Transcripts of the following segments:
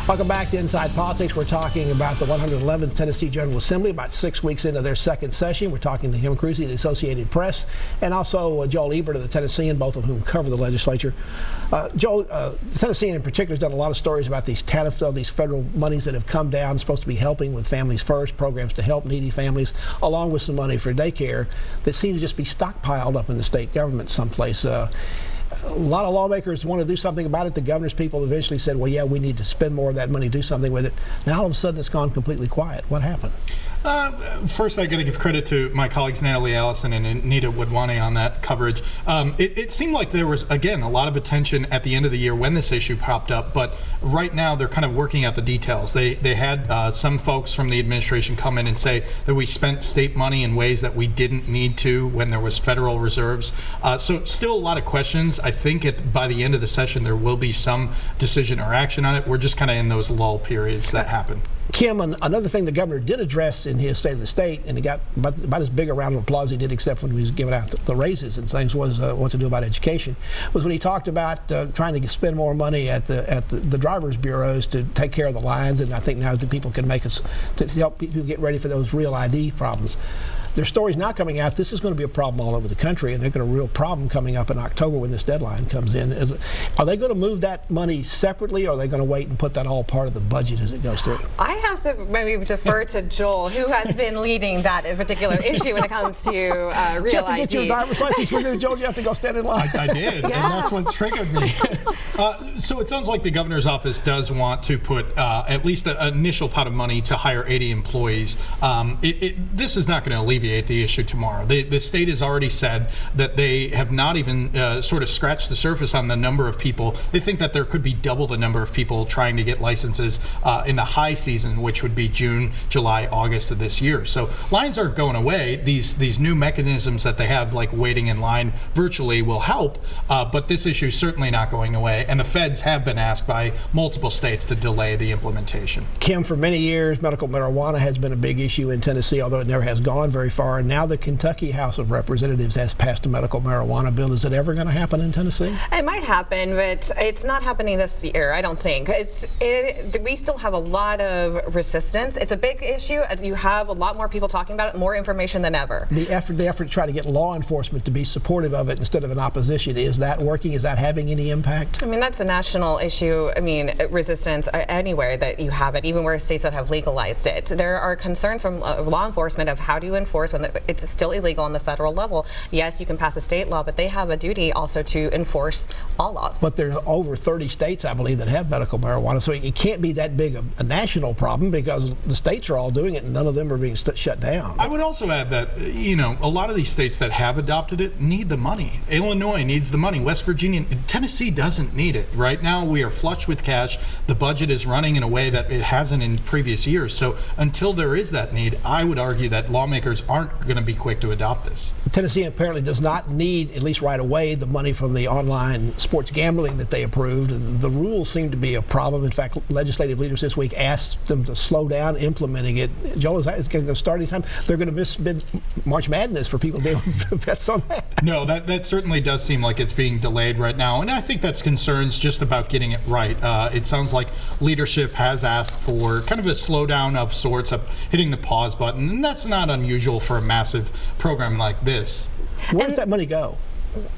Welcome back to Inside Politics. We're talking about the 111th Tennessee General Assembly, about 6 weeks into their second session. We're talking to Kim Cruzy of the Associated Press, and also Joel Ebert of the Tennessean, both of whom cover the legislature. Joel, the Tennessean in particular has done a lot of stories about these TANF, these federal monies that have come down, supposed to be helping with Families First, programs to help needy families, along with some money for daycare that seem to just be stockpiled up in the state government someplace. A lot of lawmakers want to do something about it. The governor's people eventually said, well, yeah, we need to spend more of that money, do something with it. Now all of a sudden it's gone completely quiet. What happened? First, I got to give credit to my colleagues Natalie Allison and Anita Woodwani on that coverage. It seemed like there was, again, a lot of attention at the end of the year when this issue popped up, but right now they're kind of working out the details. They had some folks from the administration come in and say that we spent state money in ways that we didn't need to when there was federal reserves. So still a lot of questions. I think by the end of the session there will be some decision or action on it. We're just kind of in those lull periods that happen. Kim, another thing the governor did address in his State of the State, and he got about as big a round of applause he did, except when he was giving out the raises and things, was what to do about education, was when he talked about trying to spend more money at the drivers' bureaus to take care of the lines, and I think now that people can make us to help people get ready for those real ID problems. There's stories now coming out. This is going to be a problem all over the country, and they're going to have a real problem coming up in October when this deadline comes in. Are they going to move that money separately, or are they going to wait and put that all part of the budget as it goes through? I have to maybe defer to Joel, who has been leading that particular issue when it comes to real ID. Did you have to get your driver's license renewed, Joel? You have to go stand in line. I did, and that's what triggered me. So it sounds like the governor's office does want to put at least an initial pot of money to hire 80 employees. This is not going to alleviate the issue tomorrow. The state has already said that they have not even sort of scratched the surface on the number of people. They think that there could be double the number of people trying to get licenses in the high season, which would be June, July, August of this year. So lines aren't going away. These new mechanisms that they have, like waiting in line virtually, will help, but this issue is certainly not going away, and the feds have been asked by multiple states to delay the implementation. Kim, for many years, medical marijuana has been a big issue in Tennessee, although it never has gone very far. And now the Kentucky House of Representatives has passed a medical marijuana bill. Is it ever going to happen in Tennessee? It might happen, but it's not happening this year, I don't think. We still have a lot of resistance. It's a big issue. You have a lot more people talking about it, more information than ever. The effort to try to get law enforcement to be supportive of it instead of an opposition, is that working? Is that having any impact? I mean, that's a national issue. I mean, resistance anywhere that you have it, even where states that have legalized it. There are concerns from law enforcement of how do you enforce when it's still illegal on the federal level. Yes, you can pass a state law, but they have a duty also to enforce all laws. But there are over 30 states, I believe, that have medical marijuana, so it can't be that big a national problem because the states are all doing it and none of them are being shut down. I would also add that, a lot of these states that have adopted it need the money. Illinois needs the money. West Virginia, Tennessee doesn't need it. Right now, we are flush with cash. The budget is running in a way that it hasn't in previous years. So until there is that need, I would argue that lawmakers aren't going to be quick to adopt this. Tennessee apparently does not need, at least right away, the money from the online sports gambling that they approved. The rules seem to be a problem. In fact, legislative leaders this week asked them to slow down implementing it. Joel, is that going to start anytime? They're going to miss March Madness for people to be able to bet on that. No, that certainly does seem like it's being delayed right now, and I think that's concerns just about getting it right. It sounds like leadership has asked for kind of a slowdown of sorts, of hitting the pause button, and that's not unusual for a massive program like this. Where does that money go?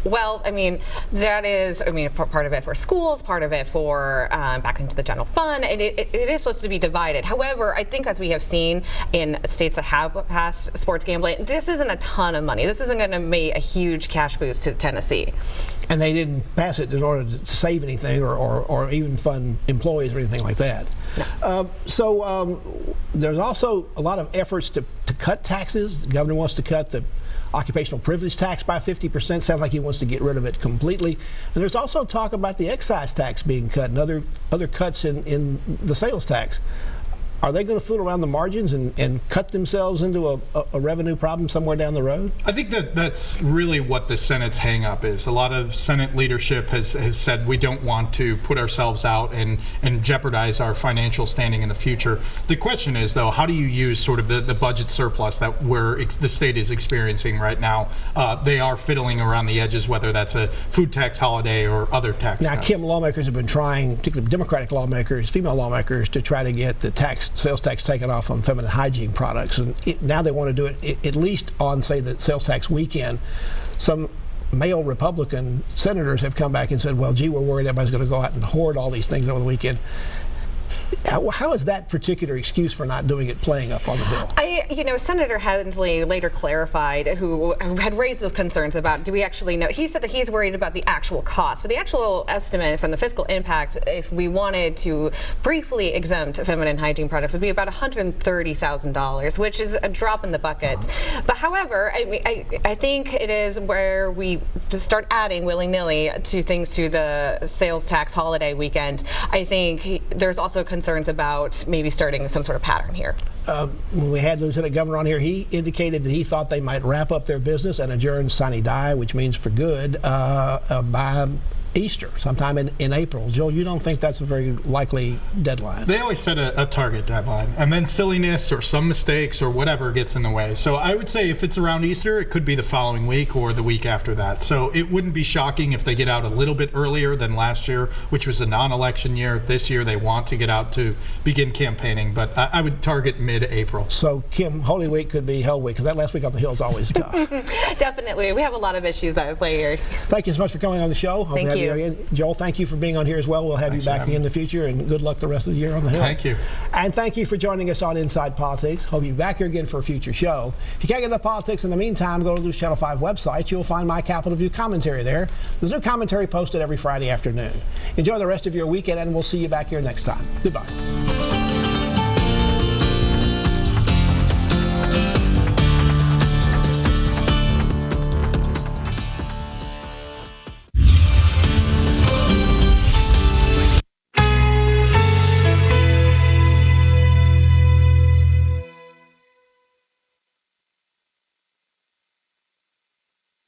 Well, I mean, that is, part of it for schools, part of it for back into the general fund. It is supposed to be divided. However, I think as we have seen in states that have passed sports gambling, this isn't a ton of money. This isn't going to be a huge cash boost to Tennessee. And they didn't pass it in order to save anything or even fund employees or anything like that. No. So there's also a lot of efforts to cut taxes. The governor wants to cut the occupational privilege tax by 50%. Sounds like he wants to get rid of it completely. And there's also talk about the excise tax being cut and other cuts in the sales tax. Are they going to fool around the margins and cut themselves into a revenue problem somewhere down the road? I think that's really what the Senate's hang-up is. A lot of Senate leadership has said we don't want to put ourselves out and jeopardize our financial standing in the future. The question is, though, how do you use sort of the budget surplus that the state is experiencing right now? They are fiddling around the edges, whether that's a food tax holiday or other tax cuts. Now, Kim, lawmakers have been trying, particularly Democratic lawmakers, female lawmakers, to try to get the sales tax taken off on feminine hygiene products. And now they want to do it at least on, say, the sales tax weekend. Some male Republican senators have come back and said, well, gee, we're worried everybody's going to go out and hoard all these things over the weekend. How is that particular excuse for not doing it playing up on the bill? Senator Hensley later clarified, who had raised those concerns about, do we actually know? He said that he's worried about the actual cost, but the actual estimate from the fiscal impact, if we wanted to briefly exempt feminine hygiene products, would be about $130,000, which is a drop in the bucket. But however, I think it is where we just start adding willy-nilly to things to the sales tax holiday weekend. I think there's also concerns about maybe starting some sort of pattern here. When we had Lieutenant Governor on here, he indicated that he thought they might wrap up their business and adjourn sine die, which means for good, by Easter, sometime in April. Joel, you don't think that's a very likely deadline? They always set a target deadline, and then silliness or some mistakes or whatever gets in the way. So I would say if it's around Easter, it could be the following week or the week after that. So it wouldn't be shocking if they get out a little bit earlier than last year, which was a non-election year. This year they want to get out to begin campaigning, but I would target mid-April. So, Kim, Holy Week could be Hell Week, because that last week on the Hill is always tough. Definitely. We have a lot of issues that play here. Thank you so much for coming on the show. Thank you. Joel, thank you for being on here as well. We'll have you back in the future, and good luck the rest of the year on the Hill. Thank you. And thank you for joining us on Inside Politics. Hope you'll be back here again for a future show. If you can't get into politics in the meantime, go to the News Channel 5 website. You'll find my Capitol View commentary there. There's new commentary posted every Friday afternoon. Enjoy the rest of your weekend, and we'll see you back here next time. Goodbye.